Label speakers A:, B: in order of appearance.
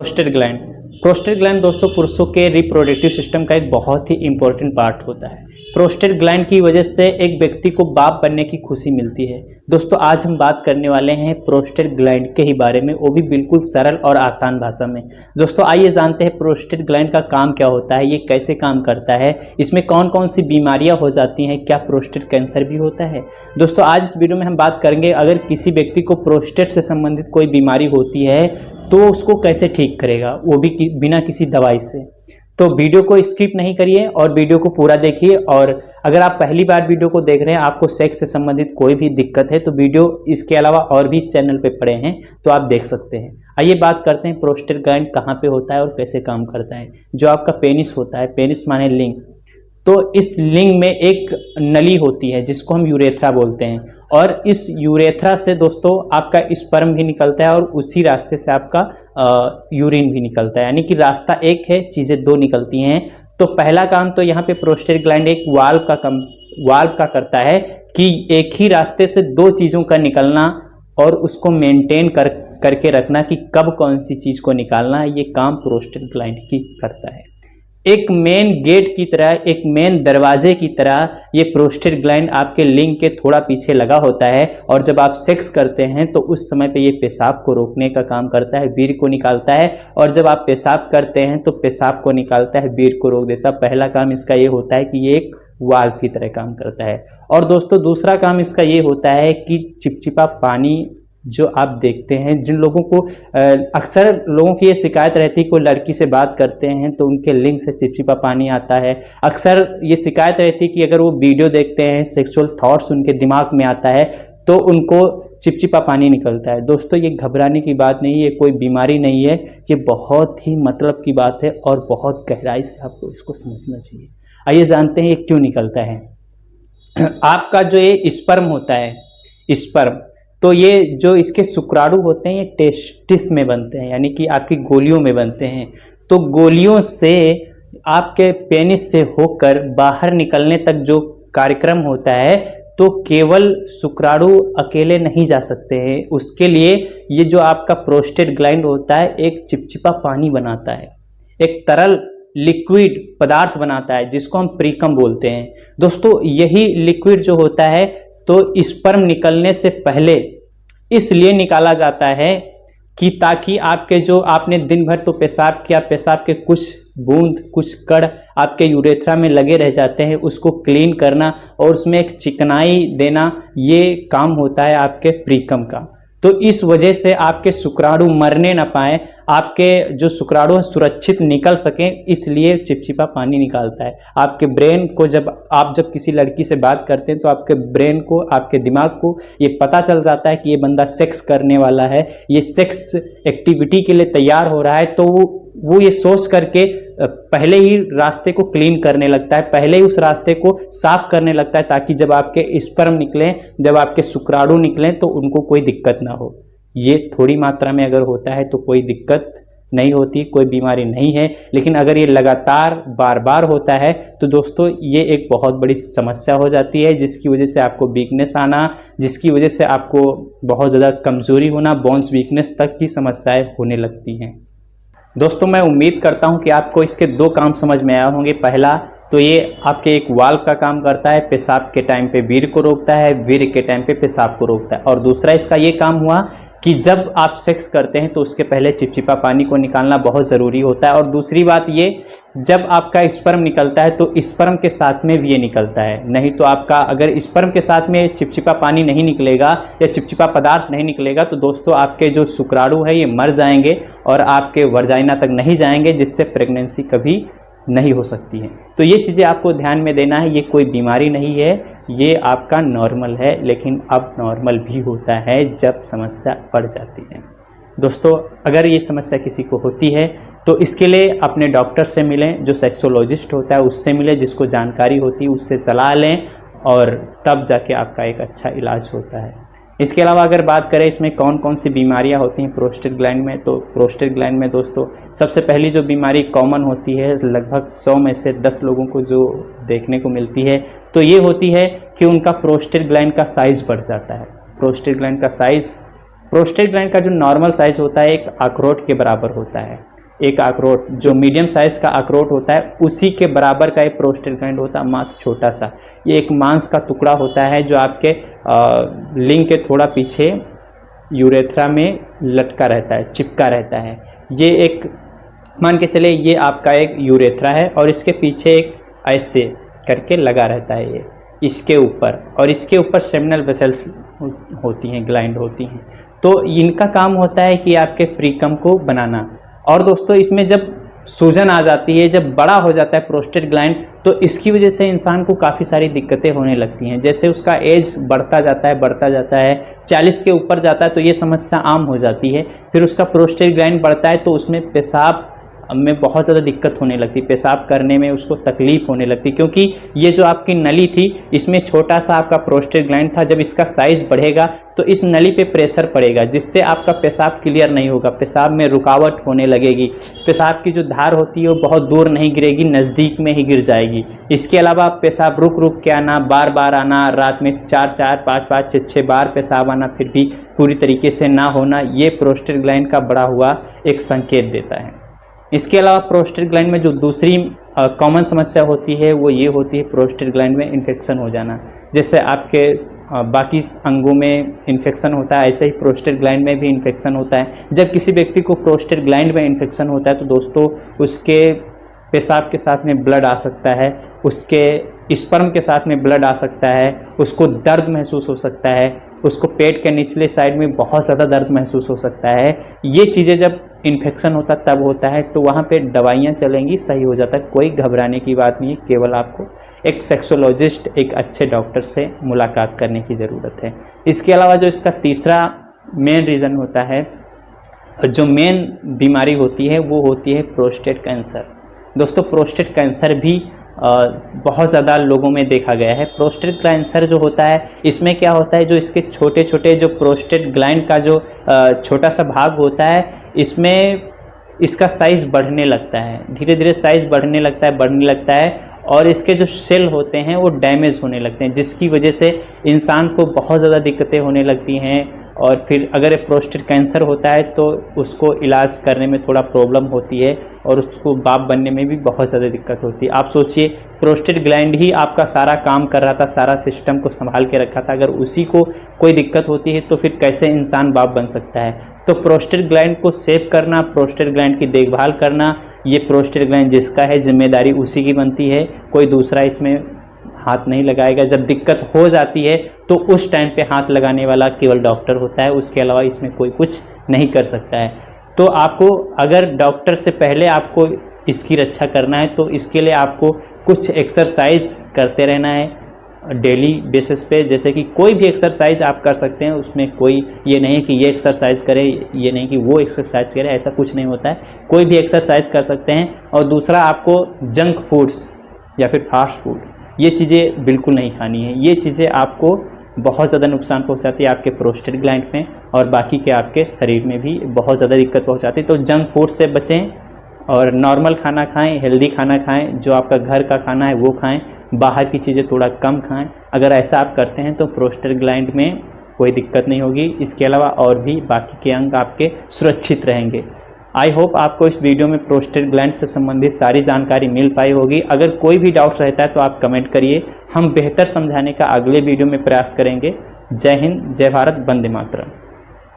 A: Prostate gland दोस्तों पुरुषों के रिप्रोडक्टिव सिस्टम का एक बहुत ही इंपॉर्टेंट पार्ट होता है। प्रोस्टेट ग्लैंड की वजह से एक व्यक्ति को बाप बनने की खुशी मिलती है। दोस्तों आज हम बात करने वाले हैं प्रोस्टेट ग्लैंड के ही बारे में, वो भी बिल्कुल सरल और आसान भाषा में। दोस्तों आइए जानते हैं प्रोस्टेट ग्लैंड का काम क्या होता है, ये कैसे काम करता है, इसमें कौन कौन सी बीमारियां हो जाती हैं, क्या प्रोस्टेट कैंसर भी होता है। दोस्तों आज इस वीडियो में हम बात करेंगे अगर किसी व्यक्ति को प्रोस्टेट से संबंधित कोई बीमारी होती है तो उसको कैसे ठीक करेगा, वो भी बिना किसी दवाई से। तो वीडियो को स्किप नहीं करिए और वीडियो को पूरा देखिए। और अगर आप पहली बार वीडियो को देख रहे हैं, आपको सेक्स से संबंधित कोई भी दिक्कत है तो वीडियो इसके अलावा और भी इस चैनल पे पड़े हैं तो आप देख सकते हैं। आइए बात करते हैं प्रोस्टेट ग्लैंड कहाँ पे होता है और कैसे काम करता है। जो आपका पेनिस होता है, पेनिस माने लिंग, तो इस लिंग में एक नली होती है जिसको हम यूरेथ्रा बोलते हैं, और इस यूरेथ्रा से दोस्तों आपका स्पर्म भी निकलता है और उसी रास्ते से आपका यूरिन भी निकलता है, यानी कि रास्ता एक है, चीज़ें दो निकलती हैं। तो पहला काम तो यहाँ पे प्रोस्टेट ग्लैंड एक वाल्व का करता है कि एक ही रास्ते से दो चीज़ों का निकलना और उसको मेंटेन करके रखना कि कब कौन सी चीज़ को निकालना है, ये काम प्रोस्टेट ग्लैंड की करता है। एक मेन गेट की तरह, एक मेन दरवाजे की तरह ये प्रोस्टेट ग्लैंड आपके लिंग के थोड़ा पीछे लगा होता है, और जब आप सेक्स करते हैं तो उस समय पे ये पेशाब को रोकने का काम करता है, वीर्य को निकालता है। और जब आप पेशाब करते हैं तो पेशाब को निकालता है, वीर्य को रोक देता है। पहला काम इसका ये होता है कि ये एक वाल्व की तरह काम करता है। और दोस्तों दूसरा काम इसका ये होता है कि चिपचिपा पानी जो आप देखते हैं, जिन लोगों को अक्सर लोगों की ये शिकायत रहती है, कोई लड़की से बात करते हैं तो उनके लिंग से चिपचिपा पानी आता है। अक्सर ये शिकायत रहती है कि अगर वो वीडियो देखते हैं, सेक्सुअल थॉट्स उनके दिमाग में आता है तो उनको चिपचिपा पानी निकलता है। दोस्तों ये घबराने की बात नहीं है, ये कोई बीमारी नहीं है, ये बहुत ही मतलब की बात है और बहुत गहराई से आपको इसको समझना चाहिए। आइए जानते हैं ये क्यों निकलता है। आपका जो ये स्पर्म होता है, स्पर्म, तो ये जो इसके शुक्राणु होते हैं ये टेस्टिस में बनते हैं, यानी कि आपकी गोलियों में बनते हैं। तो गोलियों से आपके पेनिस से होकर बाहर निकलने तक जो कार्यक्रम होता है, तो केवल शुक्राणु अकेले नहीं जा सकते हैं। उसके लिए ये जो आपका प्रोस्टेट ग्लैंड होता है एक चिपचिपा पानी बनाता है, एक तरल लिक्विड पदार्थ बनाता है जिसको हम प्रीकम बोलते हैं। दोस्तों यही लिक्विड जो होता है तो स्पर्म निकलने से पहले इसलिए निकाला जाता है कि ताकि आपके जो आपने दिन भर तो पेशाब किया, पेशाब के कुछ बूंद, कुछ कण आपके यूरेथ्रा में लगे रह जाते हैं, उसको क्लीन करना और उसमें एक चिकनाई देना, ये काम होता है आपके प्रीकम का। तो इस वजह से आपके शुक्राणु मरने ना पाए, आपके जो शुक्राणु है सुरक्षित निकल सकें, इसलिए चिपचिपा पानी निकालता है। आपके ब्रेन को जब किसी लड़की से बात करते हैं तो आपके ब्रेन को, आपके दिमाग को ये पता चल जाता है कि ये बंदा सेक्स करने वाला है, ये सेक्स एक्टिविटी के लिए तैयार हो रहा है, तो वो ये सोच करके पहले ही रास्ते को क्लीन करने लगता है, पहले ही उस रास्ते को साफ करने लगता है, ताकि जब आपके स्पर्म निकलें, जब आपके शुक्राणु निकलें तो उनको कोई दिक्कत ना हो। ये थोड़ी मात्रा में अगर होता है तो कोई दिक्कत नहीं होती, कोई बीमारी नहीं है, लेकिन अगर ये लगातार बार बार होता है तो दोस्तों ये एक बहुत बड़ी समस्या हो जाती है, जिसकी वजह से आपको वीकनेस आना, जिसकी वजह से आपको बहुत ज़्यादा कमजोरी होना, बोन्स वीकनेस तक की समस्याएं होने लगती हैं। दोस्तों मैं उम्मीद करता हूं कि आपको इसके दो काम समझ में आए होंगे। पहला तो ये आपके एक वाल्व का काम करता है, पेशाब के टाइम पे वीर्य को रोकता है, वीर्य के टाइम पे पेशाब को रोकता है। और दूसरा इसका ये काम हुआ कि जब आप सेक्स करते हैं तो उसके पहले चिपचिपा पानी को निकालना बहुत ज़रूरी होता है। और दूसरी बात ये, जब आपका स्पर्म निकलता है तो स्पर्म के साथ में भी ये निकलता है, नहीं तो आपका अगर स्पर्म के साथ में चिपचिपा पानी नहीं निकलेगा या चिपचिपा पदार्थ नहीं निकलेगा तो दोस्तों आपके जो शुक्राणु है ये मर जाएंगे और आपके वर्जाइना तक नहीं जाएंगे, जिससे प्रेगनेंसी कभी नहीं हो सकती है। तो ये चीज़ें आपको ध्यान में देना है, ये कोई बीमारी नहीं है, ये आपका नॉर्मल है, लेकिन अब नॉर्मल भी होता है जब समस्या बढ़ जाती है। दोस्तों अगर ये समस्या किसी को होती है तो इसके लिए अपने डॉक्टर से मिलें, जो सेक्सोलॉजिस्ट होता है उससे मिलें, जिसको जानकारी होती है उससे सलाह लें, और तब जाके आपका एक अच्छा इलाज होता है। इसके अलावा अगर बात करें इसमें कौन कौन सी बीमारियां होती हैं प्रोस्टेट ग्लैंड में, तो प्रोस्टेट ग्लैंड में दोस्तों सबसे पहली जो बीमारी कॉमन होती है, लगभग 100 में से 10 लोगों को जो देखने को मिलती है, तो ये होती है कि उनका प्रोस्टेट ग्लैंड का साइज़ बढ़ जाता है। प्रोस्टेट ग्लैंड का साइज़ प्रोस्टेट ग्लैंड का जो नॉर्मल साइज होता है एक अखरोट के बराबर होता है। एक अखरोट जो मीडियम साइज का अखरोट होता है उसी के बराबर का एक प्रोस्टेट ग्लैंड होता है, मात्र छोटा सा। ये एक मांस का टुकड़ा होता है जो आपके लिंग के थोड़ा पीछे यूरेथ्रा में लटका रहता है, चिपका रहता है। ये एक मान के चले ये आपका एक यूरेथ्रा है और इसके पीछे एक ऐसे करके लगा रहता है ये इसके ऊपर, और इसके ऊपर सेमिनल वेसल्स होती हैं, ग्लैंड होती हैं। तो इनका काम होता है कि आपके प्रीकम को बनाना। और दोस्तों इसमें जब सूजन आ जाती है, जब बड़ा हो जाता है प्रोस्टेट ग्लैंड, तो इसकी वजह से इंसान को काफ़ी सारी दिक्कतें होने लगती हैं। जैसे उसका एज बढ़ता जाता है 40 के ऊपर जाता है तो ये समस्या आम हो जाती है। फिर उसका प्रोस्टेट ग्लैंड बढ़ता है तो उसमें पेशाब में बहुत ज़्यादा दिक्कत होने लगती, पेशाब करने में उसको तकलीफ होने लगती, क्योंकि ये जो आपकी नली थी इसमें छोटा सा आपका प्रोस्टेट ग्लैंड था। जब इसका साइज़ बढ़ेगा तो इस नली पे प्रेशर पड़ेगा जिससे आपका पेशाब क्लियर नहीं होगा, पेशाब में रुकावट होने लगेगी, पेशाब की जो धार होती है वो बहुत दूर नहीं गिरेगी, नज़दीक में ही गिर जाएगी। इसके अलावा पेशाब रुक रुक के आना, बार बार आना, रात में 4-4, 5-5, 6-6 बार पेशाब आना फिर भी पूरी तरीके से ना होना, ये प्रोस्टेट ग्लैंड का बढ़ा हुआ एक संकेत देता है। इसके अलावा प्रोस्टेट ग्लैंड में जो दूसरी कॉमन समस्या होती है वो ये होती है प्रोस्टेट ग्लैंड में इन्फेक्शन हो जाना। जैसे आपके बाकी अंगों में इन्फेक्शन होता है ऐसे ही प्रोस्टेट ग्लैंड में भी इन्फेक्शन होता है। जब किसी व्यक्ति को प्रोस्टेट ग्लैंड में इन्फेक्शन होता है तो दोस्तों उसके पेशाब के साथ में ब्लड आ सकता है, उसके स्पर्म के साथ में ब्लड आ सकता है, उसको दर्द महसूस हो सकता है, उसको पेट के निचले साइड में बहुत ज़्यादा दर्द महसूस हो सकता है। ये चीज़ें जब इन्फेक्शन होता तब होता है, तो वहाँ पे दवाइयाँ चलेंगी, सही हो जाता है। कोई घबराने की बात नहीं है, केवल आपको एक सेक्सोलॉजिस्ट, एक अच्छे डॉक्टर से मुलाकात करने की ज़रूरत है। इसके अलावा जो इसका तीसरा मेन रीज़न होता है, जो मेन बीमारी होती है वो होती है प्रोस्टेट कैंसर। दोस्तों प्रोस्टेट कैंसर भी बहुत ज़्यादा लोगों में देखा गया है। प्रोस्टेट कैंसर जो होता है इसमें क्या होता है, जो इसके छोटे छोटे जो प्रोस्टेट ग्लैंड का जो छोटा सा भाग होता है इसमें इसका साइज़ बढ़ने लगता है, धीरे धीरे साइज़ बढ़ने लगता है और इसके जो सेल होते हैं वो डैमेज होने लगते हैं, जिसकी वजह से इंसान को बहुत ज़्यादा दिक्कतें होने लगती हैं। और फिर अगर प्रोस्टेट कैंसर होता है तो उसको इलाज करने में थोड़ा प्रॉब्लम होती है और उसको बाप बनने में भी बहुत ज़्यादा दिक्कत होती है। आप सोचिए प्रोस्टेट ग्लैंड ही आपका सारा काम कर रहा था, सारा सिस्टम को संभाल के रखा था, अगर उसी को कोई दिक्कत होती है तो फिर कैसे इंसान बाप बन सकता है। तो प्रोस्टेट ग्लैंड को सेव करना, प्रोस्टेट ग्लैंड की देखभाल करना, ये प्रोस्टेट ग्लैंड जिसका है जिम्मेदारी उसी की बनती है, कोई दूसरा इसमें हाथ नहीं लगाएगा। जब दिक्कत हो जाती है तो उस टाइम पे हाथ लगाने वाला केवल डॉक्टर होता है, उसके अलावा इसमें कोई कुछ नहीं कर सकता है। तो आपको अगर डॉक्टर से पहले आपको इसकी रक्षा करना है तो इसके लिए आपको कुछ एक्सरसाइज करते रहना है डेली बेसिस पे। जैसे कि कोई भी एक्सरसाइज आप कर सकते हैं, उसमें कोई ये नहीं कि ये एक्सरसाइज करें, ये नहीं कि वो एक्सरसाइज करें, ऐसा कुछ नहीं होता है, कोई भी एक्सरसाइज कर सकते हैं। और दूसरा, आपको जंक फूड्स या फिर फास्ट फूड ये चीज़ें बिल्कुल नहीं खानी है। ये चीज़ें आपको बहुत ज़्यादा नुकसान पहुंचाती है आपके प्रोस्टेट ग्लैंड में और बाकी के आपके शरीर में भी बहुत ज़्यादा दिक्कत पहुंचाती है। तो जंक फूड से बचें और नॉर्मल खाना खाएं, हेल्दी खाना खाएं, जो आपका घर का खाना है वो खाएं, बाहर की चीज़ें थोड़ा कम खाएं। अगर ऐसा आप करते हैं तो प्रोस्टेट ग्लैंड में कोई दिक्कत नहीं होगी। इसके अलावा और भी बाकी के अंग आपके सुरक्षित रहेंगे। आई होप आपको इस वीडियो में प्रोस्टेट ग्लैंड से संबंधित सारी जानकारी मिल पाई होगी। अगर कोई भी डाउट रहता है तो आप कमेंट करिए, हम बेहतर समझाने का अगले वीडियो में प्रयास करेंगे। जय हिंद, जय भारत, वंदे मातरम।